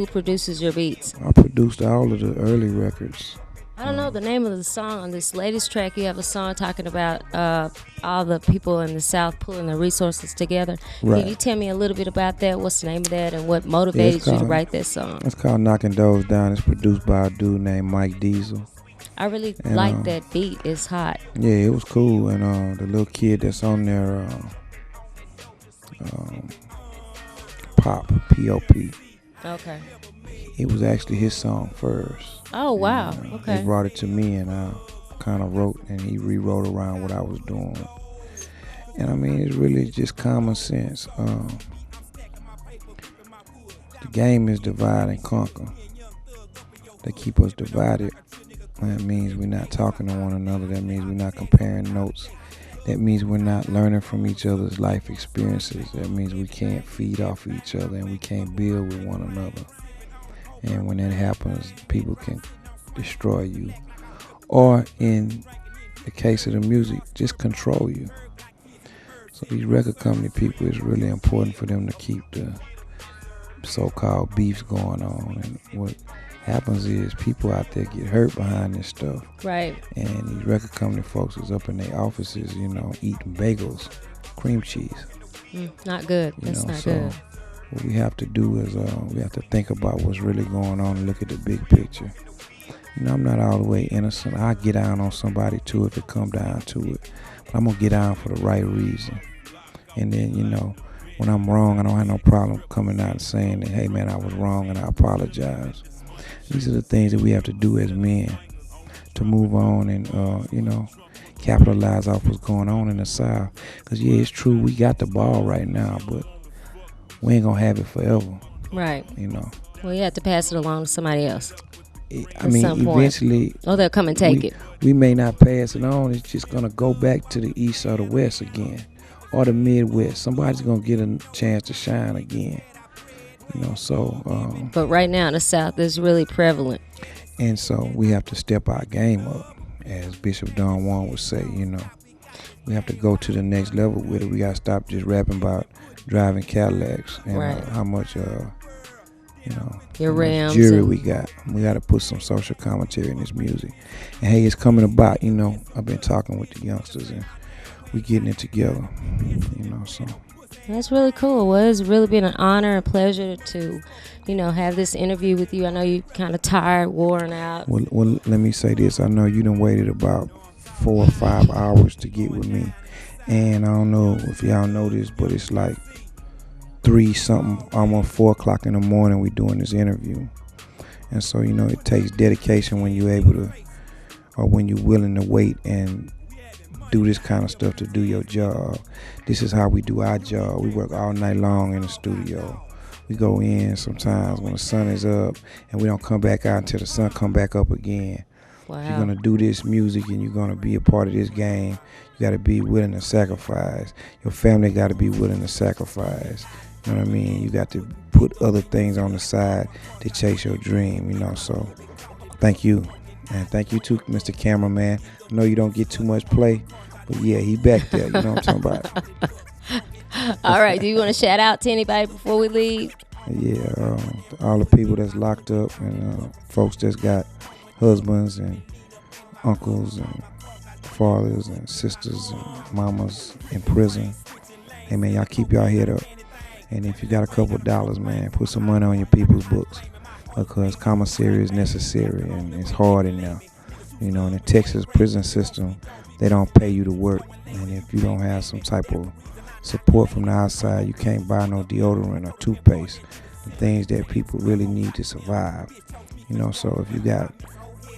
Who produces your beats? I produced all of the early records. I don't know the name of the song on this latest track. You have a song talking about all the people in the South pulling their resources together. Right. Can you tell me a little bit about that? What's the name of that and what Yeah, motivated you to write that song? It's called Knocking Doors Down. It's produced by a dude named Mike Diesel. I really like that beat. It's hot. Yeah, it was cool. And the little kid that's on there, Pop, P-O-P. Okay. It was actually his song first. Oh, wow. And, okay. He brought it to me, and I kind of wrote, and he rewrote around what I was doing. And I mean, it's really just common sense. The game is divide and conquer. They keep us divided. That means we're not talking to one another. That means we're not comparing notes. That means we're not learning from each other's life experiences. That means we can't feed off each other and we can't build with one another. And when that happens, people can destroy you. Or in the case of the music, just control you. So these record company people, it's really important for them to keep the so-called beefs going on. And what happens is people out there get hurt behind this stuff. Right. And these record company folks is up in their offices, eating bagels, cream cheese. Not good. That's not good. What we have to do is we have to think about what's really going on and look at the big picture. I'm not all the way innocent. I get down on somebody too if it come down to it. But I'm going to get down for the right reason. And then, when I'm wrong, I don't have no problem coming out and saying that, hey, man, I was wrong and I apologize. These are the things that we have to do as men to move on and, capitalize off what's going on in the South. Because, yeah, it's true, we got the ball right now, but we ain't going to have it forever. Right. Well, you have to pass it along to somebody else. Eventually. Oh, they'll come and take it. We may not pass it on. It's just going to go back to the East or the West again. Or the Midwest. Somebody's going to get a chance to shine again. But right now, the South is really prevalent. And so we have to step our game up. As Bishop Don Juan would say, we have to go to the next level with it. We got to stop just rapping about driving Cadillacs and how much, your Rams jewelry we got. We got to put some social commentary in this music. And hey, it's coming about. I've been talking with the youngsters and we getting it together. So. That's really cool. Well, it's really been an honor and pleasure to, have this interview with you. I know you're kind of tired, worn out. Well, let me say this. I know you done waited about 4 or 5 hours to get with me. And I don't know if y'all know this, but it's like 3-something, almost 4 o'clock in the morning we doing this interview. And so, it takes dedication when you're able to, or when you're willing to wait and do this kind of stuff to do your job. This is how we do our job. We work all night long in the studio. We go in sometimes when the sun is up and we don't come back out until the sun come back up again. Wow. If you're going to do this music and you're going to be a part of this game, you got to be willing to sacrifice. Your family got to be willing to sacrifice. You know what I mean? You got to put other things on the side to chase your dream, So thank you. And thank you too, Mr. Cameraman. I know you don't get too much play, but yeah, he back there. You know what I'm talking about? All right. Do you want to shout out to anybody before we leave? Yeah, all the people that's locked up and folks that's got husbands and uncles and fathers and sisters and mamas in prison. Hey, man, y'all keep y'all head up. And if you got a couple of dollars, man, put some money on your people's books. Because commissary is necessary and it's hard in there. In the Texas prison system, they don't pay you to work. And if you don't have some type of support from the outside, you can't buy no deodorant or toothpaste and things that people really need to survive. So if you got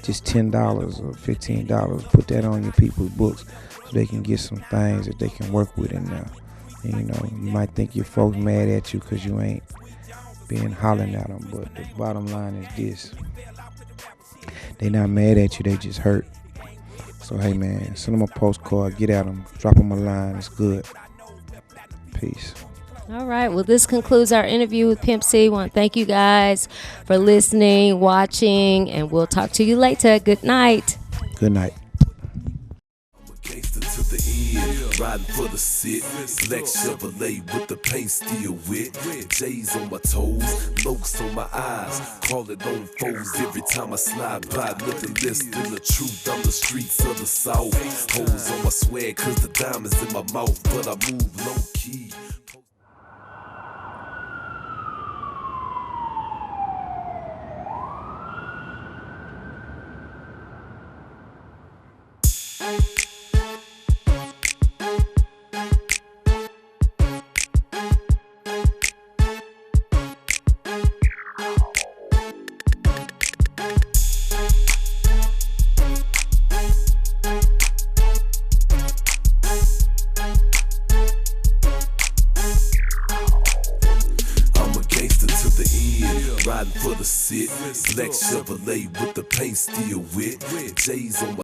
just $10 or $15, put that on your people's books so they can get some things that they can work with in there. And, you might think your folks mad at you because you ain't been hollering at them, but the bottom line is this: they not mad at you, they just hurt. So hey, man, send them a postcard, get at them, drop them a line. It's good. Peace. All right. Well, this concludes our interview with Pimp C. I want to thank you guys for listening, watching, and we'll talk to you later. Good night. Good night. riding for the sit. Black Chevrolet with the paint still wet. J's on my toes, Lokes on my eyes. Call it on foes every time I slide by. Nothing less than the truth. I'm the streets of the South. Hoes on my swag cause the diamonds in my mouth. But I move low key. Riding for the sit, black Chevrolet with the paint still wet. J's on my